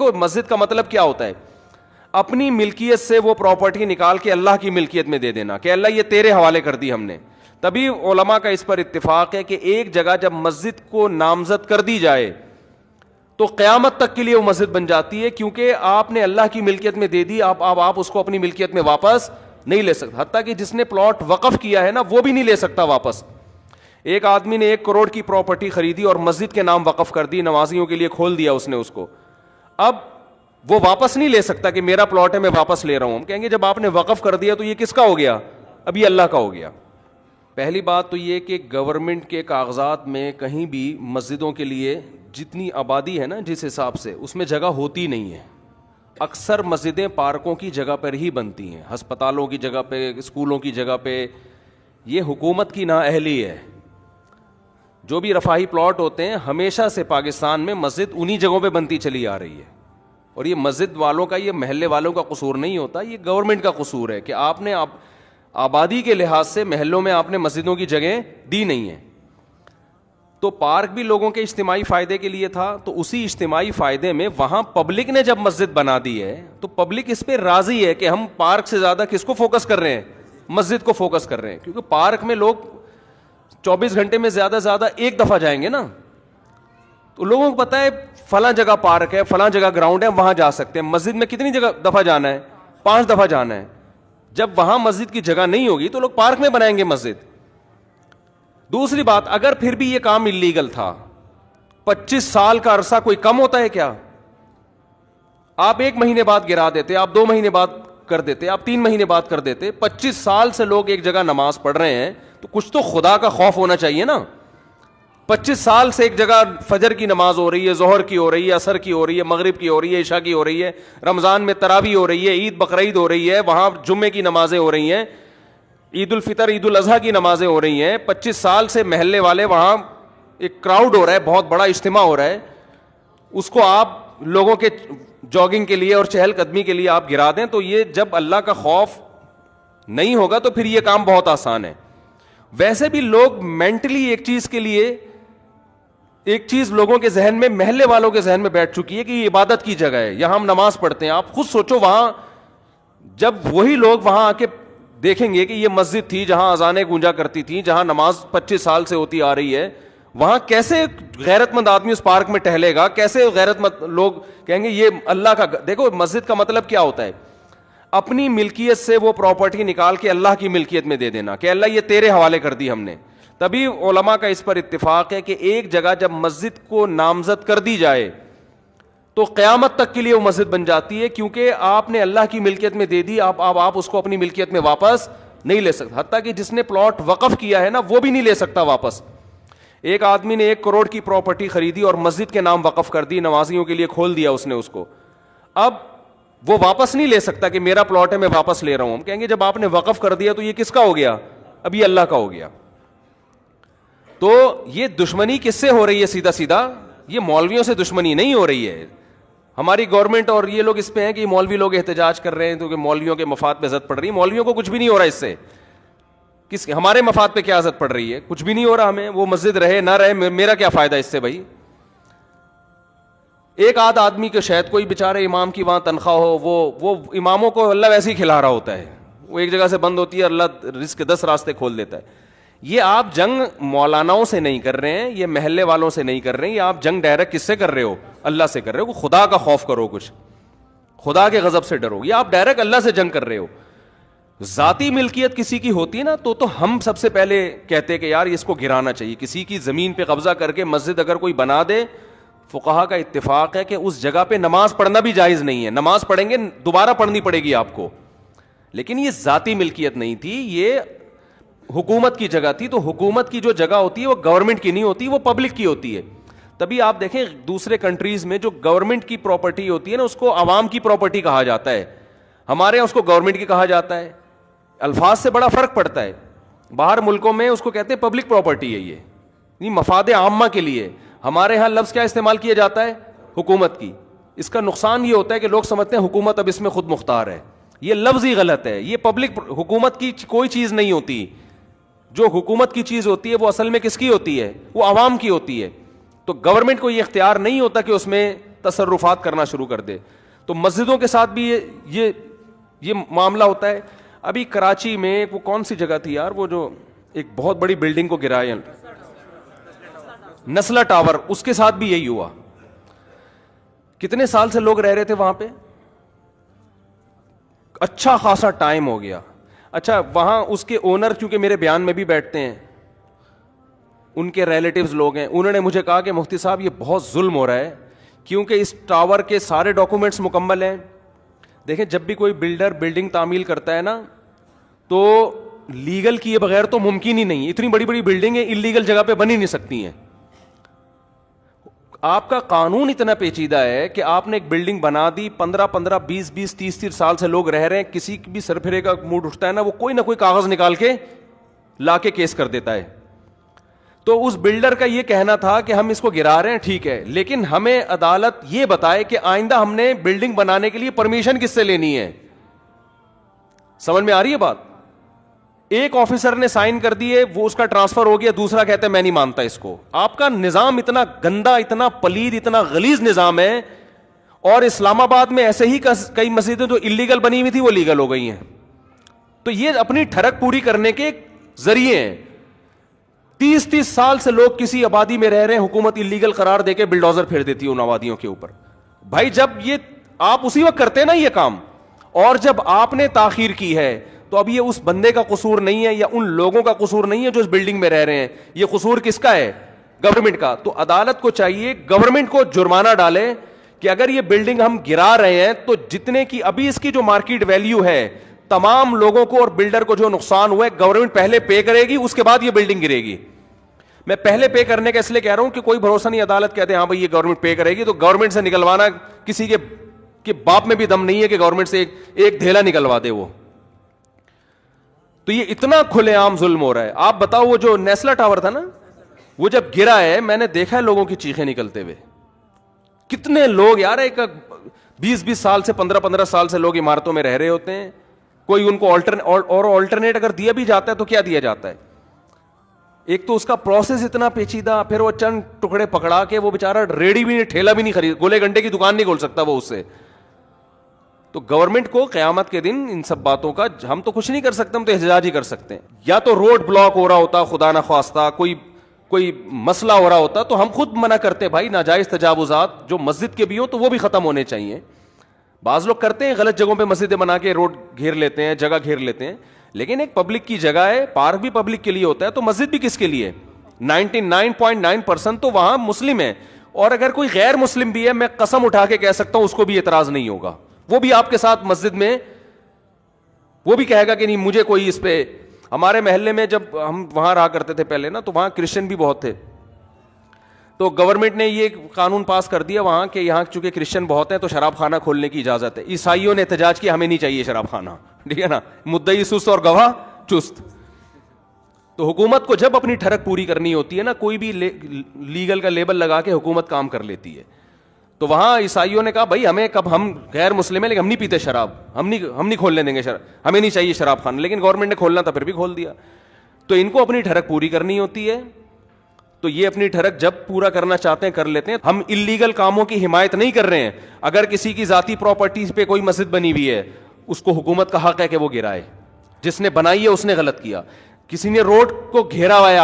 دیکھو مسجد کا مطلب کیا ہوتا ہے, اپنی ملکیت سے وہ پراپرٹی نکال کے اللہ کی ملکیت میں دے دینا کہ اللہ یہ تیرے حوالے کر دی ہم نے. تبھی علماء کا اس پر اتفاق ہے کہ ایک جگہ جب مسجد کو نامزد کر دی جائے تو قیامت تک کے لیے وہ مسجد بن جاتی ہے, کیونکہ آپ نے اللہ کی ملکیت میں دے دی, آپ اس کو اپنی ملکیت میں واپس نہیں لے سکتے. حتیٰ کہ جس نے پلاٹ وقف کیا ہے نا وہ بھی نہیں لے سکتا واپس. ایک آدمی نے 1 کروڑ کی پراپرٹی خریدی اور مسجد کے نام وقف کر دی, نمازیوں کے لیے کھول دیا اس نے اس کو, اب وہ واپس نہیں لے سکتا کہ میرا پلاٹ ہے میں واپس لے رہا ہوں. ہم کہیں گے جب آپ نے وقف کر دیا تو یہ کس کا ہو گیا, اب یہ اللہ کا ہو گیا. پہلی بات تو یہ کہ گورنمنٹ کے کاغذات میں کہیں بھی مسجدوں کے لیے جتنی آبادی ہے نا جس حساب سے اس میں جگہ ہوتی نہیں ہے. اکثر مسجدیں پارکوں کی جگہ پر ہی بنتی ہیں, ہسپتالوں کی جگہ پہ, اسکولوں کی جگہ پہ. یہ حکومت کی نااہلی ہے. جو بھی رفاہی پلاٹ ہوتے ہیں ہمیشہ سے پاکستان میں مسجد انہی جگہوں پہ بنتی چلی آ رہی ہے. اور یہ مسجد والوں کا, یہ محلے والوں کا قصور نہیں ہوتا, یہ گورنمنٹ کا قصور ہے کہ آپ نے آبادی کے لحاظ سے محلوں میں آپ نے مسجدوں کی جگہیں دی نہیں ہیں. تو پارک بھی لوگوں کے اجتماعی فائدے کے لیے تھا, تو اسی اجتماعی فائدے میں وہاں پبلک نے جب مسجد بنا دی ہے تو پبلک اس پہ راضی ہے کہ ہم پارک سے زیادہ کس کو فوکس کر رہے ہیں, مسجد کو فوکس کر رہے ہیں. کیونکہ پارک میں لوگ 24 گھنٹے میں زیادہ ایک دفعہ جائیں گے نا, تو لوگوں کو پتا ہے فلاں جگہ پارک ہے, فلاں جگہ گراؤنڈ ہے, وہاں جا سکتے ہیں. مسجد میں کتنی دفعہ جانا ہے, 5 دفعہ جانا ہے. جب وہاں مسجد کی جگہ نہیں ہوگی تو لوگ پارک میں بنائیں گے مسجد. دوسری بات, اگر پھر بھی یہ کام اللیگل تھا, 25 سال کا عرصہ کوئی کم ہوتا ہے کیا؟ آپ 1 مہینے بعد گرا دیتے, آپ 2 مہینے بعد کر دیتے, آپ 3 مہینے بعد کر دیتے. 25 سال سے لوگ ایک جگہ نماز پڑھ رہے ہیں تو کچھ تو خدا کا خوف ہونا چاہیے نا. 25 سال سے ایک جگہ فجر کی نماز ہو رہی ہے, ظہر کی ہو رہی ہے, عصر کی ہو رہی ہے, مغرب کی ہو رہی ہے, عشاء کی ہو رہی ہے, رمضان میں تراویح ہو رہی ہے, عید بقرعید ہو رہی ہے, وہاں جمعے کی نمازیں ہو رہی ہیں, عید الفطر عید الاضحیٰ کی نمازیں ہو رہی ہیں. 25 سال سے محلے والے وہاں ایک کراؤڈ ہو رہا ہے, بہت بڑا اجتماع ہو رہا ہے, اس کو آپ لوگوں کے جاگنگ کے لیے اور چہل قدمی کے لیے آپ گرا دیں. تو یہ جب اللہ کا خوف نہیں ہوگا تو پھر یہ کام بہت آسان ہے. ویسے بھی لوگ مینٹلی ایک چیز کے لیے, ایک چیز لوگوں کے ذہن میں, محلے والوں کے ذہن میں بیٹھ چکی ہے کہ یہ عبادت کی جگہ ہے, یہاں ہم نماز پڑھتے ہیں. آپ خود سوچو, وہاں جب وہی لوگ وہاں آ کے دیکھیں گے کہ یہ مسجد تھی جہاں اذانیں گونجا کرتی تھیں, جہاں نماز 25 سال سے ہوتی آ رہی ہے, وہاں کیسے غیرت مند آدمی اس پارک میں ٹہلے گا, کیسے غیرت مند لوگ کہیں گے یہ اللہ کا. دیکھو مسجد کا مطلب کیا ہوتا ہے, اپنی ملکیت سے وہ پراپرٹی نکال کے اللہ کی ملکیت میں دے دینا کہ اللہ یہ تیرے حوالے کر دی ہم نے. تبھی علماء کا اس پر اتفاق ہے کہ ایک جگہ جب مسجد کو نامزد کر دی جائے تو قیامت تک کے لیے وہ مسجد بن جاتی ہے, کیونکہ آپ نے اللہ کی ملکیت میں دے دی, آپ اس کو اپنی ملکیت میں واپس نہیں لے سکتے. حتیٰ کہ جس نے پلاٹ وقف کیا ہے نا وہ بھی نہیں لے سکتا واپس. ایک آدمی نے 1 کروڑ کی پراپرٹی خریدی اور مسجد کے نام وقف کر دی, نمازیوں کے لیے کھول دیا اس نے اس کو, اب وہ واپس نہیں لے سکتا کہ میرا پلاٹ ہے میں واپس لے رہا ہوں. ہم کہیں گے جب آپ نے وقف کر دیا تو یہ کس کا ہو گیا, اب یہ اللہ کا ہو گیا. تو یہ دشمنی کس سے ہو رہی ہے, سیدھا سیدھا یہ مولویوں سے دشمنی نہیں ہو رہی ہے. ہماری گورنمنٹ اور یہ لوگ اس پہ ہیں کہ مولوی لوگ احتجاج کر رہے ہیں تو کہ مولویوں کے مفاد پہ زد پڑ رہی ہے. مولویوں کو کچھ بھی نہیں ہو رہا اس سے, ہمارے مفاد پہ کیا زد پڑ رہی ہے, کچھ بھی نہیں ہو رہا. ہمیں وہ مسجد رہے نہ رہے, میرا کیا فائدہ اس سے بھائی. ایک آدھ آدمی کے شاید کوئی بیچارے امام کی وہاں تنخواہ ہو, وہ اماموں کو اللہ ویسے ہی کھلا رہا ہوتا ہے, وہ ایک جگہ سے بند ہوتی ہے, اللہ رزق کے 10 راستے کھول دیتا ہے. یہ آپ جنگ مولاناؤں سے نہیں کر رہے ہیں, یہ محلے والوں سے نہیں کر رہے ہیں, یہ آپ جنگ ڈائریکٹ کس سے کر رہے ہو, اللہ سے کر رہے ہو. خدا کا خوف کرو, کچھ خدا کے غضب سے ڈرو, یہ آپ ڈائریکٹ اللہ سے جنگ کر رہے ہو. ذاتی ملکیت کسی کی ہوتی نا تو ہم سب سے پہلے کہتے کہ یار اس کو گرانا چاہیے. کسی کی زمین پہ قبضہ کر کے مسجد اگر کوئی بنا دے, فقہا کا اتفاق ہے کہ اس جگہ پہ نماز پڑھنا بھی جائز نہیں ہے. نماز پڑھیں گے دوبارہ پڑھنی پڑے گی آپ کو, لیکن یہ ذاتی ملکیت نہیں تھی, یہ حکومت کی جگہ تھی. تو حکومت کی جو جگہ ہوتی ہے وہ گورنمنٹ کی نہیں ہوتی, وہ پبلک کی ہوتی ہے. تبھی آپ دیکھیں دوسرے کنٹریز میں جو گورنمنٹ کی پراپرٹی ہوتی ہے نا اس کو عوام کی پراپرٹی کہا جاتا ہے, ہمارے یہاں اس کو گورنمنٹ کی کہا جاتا ہے. الفاظ سے بڑا فرق پڑتا ہے. باہر ملکوں میں اس کو کہتے ہیں پبلک پراپرٹی ہے, یہ مفاد عامہ کے لیے. ہمارے ہاں لفظ کیا استعمال کیا جاتا ہے, حکومت کی. اس کا نقصان یہ ہوتا ہے کہ لوگ سمجھتے ہیں حکومت اب اس میں خود مختار ہے. یہ لفظ ہی غلط ہے. یہ پبلک حکومت کی کوئی چیز نہیں ہوتی. جو حکومت کی چیز ہوتی ہے وہ اصل میں کس کی ہوتی ہے, وہ عوام کی ہوتی ہے. تو گورنمنٹ کو یہ اختیار نہیں ہوتا کہ اس میں تصرفات کرنا شروع کر دے. تو مسجدوں کے ساتھ بھی یہ معاملہ ہوتا ہے. ابھی کراچی میں وہ کون سی جگہ تھی یار, وہ جو ایک بہت بڑی بلڈنگ کو گرایا, نسلا ٹاور, اس کے ساتھ بھی یہی ہوا. کتنے سال سے لوگ رہ رہے تھے وہاں پہ, اچھا خاصا ٹائم ہو گیا. اچھا وہاں اس کے اونر چونکہ میرے بیان میں بھی بیٹھتے ہیں, ان کے ریلیٹیوز لوگ ہیں, انہوں نے مجھے کہا کہ مفتی صاحب یہ بہت ظلم ہو رہا ہے کیونکہ اس ٹاور کے سارے ڈاکومنٹس مکمل ہیں. دیکھیں جب بھی کوئی بلڈر بلڈنگ تعمیل کرتا ہے نا تو لیگل کیے بغیر تو ممکن ہی نہیں. اتنی بڑی بڑی بلڈنگیں انلیگل جگہ پہ بن ہی نہیں سکتی ہیں. آپ کا قانون اتنا پیچیدہ ہے کہ آپ نے ایک بلڈنگ بنا دی, 15 20 30 سال سے لوگ رہ رہے ہیں, کسی بھی سرپھرے کا موڈ اٹھتا ہے نا, وہ کوئی نہ کوئی کاغذ نکال کے لا کے کیس کر دیتا ہے. تو اس بلڈر کا یہ کہنا تھا کہ ہم اس کو گرا رہے ہیں ٹھیک ہے, لیکن ہمیں عدالت یہ بتائے کہ آئندہ ہم نے بلڈنگ بنانے کے لیے پرمیشن کس سے لینی ہے. سمجھ میں آ رہی ہے بات؟ ایک آفیسر نے سائن کر دیے, وہ اس کا ٹرانسفر ہو گیا, دوسرا کہتا ہے میں نہیں مانتا اس کو. آپ کا نظام اتنا گندا, اتنا پلید, اتنا غلیظ نظام ہے. اور اسلام آباد میں ایسے ہی کئی مسجدیں جو انلیگل بنی ہوئی تھی وہ لیگل ہو گئی ہیں. تو یہ اپنی ٹھڑک پوری کرنے کے ذریعے ہیں. 30 سال سے لوگ کسی آبادی میں رہ رہے ہیں, حکومت انلیگل قرار دے کے بلڈوزر پھیر دیتی ہے ان آبادیوں کے اوپر. بھائی جب یہ آپ اسی وقت کرتے ہیں نا یہ کام, اور جب آپ نے تاخیر کی ہے تو اب یہ اس بندے کا قصور نہیں ہے یا ان لوگوں کا قصور نہیں ہے جو اس بلڈنگ میں رہ رہے ہیں, یہ قصور کس کا ہے؟ گورنمنٹ کا. تو عدالت کو چاہیے گورنمنٹ کو جرمانہ ڈالے کہ اگر یہ بلڈنگ ہم گرا رہے ہیں تو جتنے کی ابھی اس کی جو مارکیٹ ویلیو ہے, تمام لوگوں کو اور بلڈر کو جو نقصان ہوا ہے گورنمنٹ پہلے پے کرے گی, اس کے بعد یہ بلڈنگ گرے گی. میں پہلے پے کرنے کا اس لیے کہہ رہا ہوں کہ کوئی بھروسہ نہیں, عدالت کہتے ہیں ہاں بھائی یہ گورنمنٹ پے کرے گی, تو گورنمنٹ سے نکلوانا کسی کے باپ میں بھی دم نہیں ہے کہ گورنمنٹ سے ایک دھیلا نکلوا دے وہ. تو یہ اتنا کھلے عام ظلم ہو رہا ہے. آپ بتاؤ وہ جو نیسلا ٹاور تھا نا, وہ جب گرا ہے میں نے دیکھا ہے لوگوں کی چیخیں نکلتے ہوئے. کتنے لوگ یار, ایک 20 سال سے 15 سال سے لوگ عمارتوں میں رہ رہے ہوتے ہیں, کوئی ان کو آلٹرنیٹ اگر دیا بھی جاتا ہے تو کیا دیا جاتا ہے؟ ایک تو اس کا پروسیس اتنا پیچیدہ, پھر وہ چند ٹکڑے پکڑا کے وہ بیچارہ ریڑھی بھی نہیں, ٹھیلا بھی نہیں خرید, گولے گنڈے کی دکان نہیں کھول سکتا وہ اس سے. تو گورنمنٹ کو قیامت کے دن ان سب باتوں کا, ہم تو کچھ نہیں کر سکتے, ہم تو احتجاج ہی کر سکتے ہیں. یا تو روڈ بلاک ہو رہا ہوتا خدا نہ خواستہ, کوئی مسئلہ ہو رہا ہوتا تو ہم خود منع کرتے بھائی ناجائز تجاوزات جو مسجد کے بھی ہوں تو وہ بھی ختم ہونے چاہیے. بعض لوگ کرتے ہیں غلط جگہوں پہ مسجدیں بنا کے روڈ گھیر لیتے ہیں, جگہ گھیر لیتے ہیں, لیکن ایک پبلک کی جگہ ہے, پارک بھی پبلک کے لیے ہوتا ہے, تو مسجد بھی کس کے لیے؟ 99.9% تو وہاں مسلم ہے, اور اگر کوئی غیر مسلم بھی ہے میں قسم اٹھا کے کہہ سکتا ہوں اس کو بھی اعتراض نہیں ہوگا, وہ بھی آپ کے ساتھ مسجد میں وہ بھی کہے گا کہ نہیں مجھے کوئی اس پہ. ہمارے محلے میں جب ہم وہاں رہا کرتے تھے پہلے نا, تو وہاں کرسچن بھی بہت تھے, تو گورنمنٹ نے یہ قانون پاس کر دیا وہاں کہ یہاں چونکہ کرسچن بہت ہیں تو شراب خانہ کھولنے کی اجازت ہے. عیسائیوں نے احتجاج کیا ہمیں نہیں چاہیے شراب خانہ, ٹھیک ہے نا, مدعی سست اور گواہ چست. تو حکومت کو جب اپنی ٹھڑک پوری کرنی ہوتی ہے نا, کوئی بھی لیگل کا لیبل لگا کے حکومت کام کر لیتی ہے. تو وہاں عیسائیوں نے کہا بھائی ہمیں کب, ہم غیر مسلم ہیں لیکن ہم نہیں پیتے شراب, ہم نہیں کھولنے دیں گے شراب, ہمیں نہیں چاہیے شراب خانہ, لیکن گورنمنٹ نے کھولنا تھا پھر بھی کھول دیا. تو ان کو اپنی ٹھڑک پوری کرنی ہوتی ہے, تو یہ اپنی ٹھڑک جب پورا کرنا چاہتے ہیں کر لیتے ہیں. ہم انلیگل کاموں کی حمایت نہیں کر رہے ہیں. اگر کسی کی ذاتی پراپرٹی پہ کوئی مسجد بنی ہوئی ہے, اس کو حکومت کا حق ہے کہ وہ گرائے, جس نے بنائی ہے اس نے غلط کیا. کسی نے روڈ کو گھیرا ہوا ہے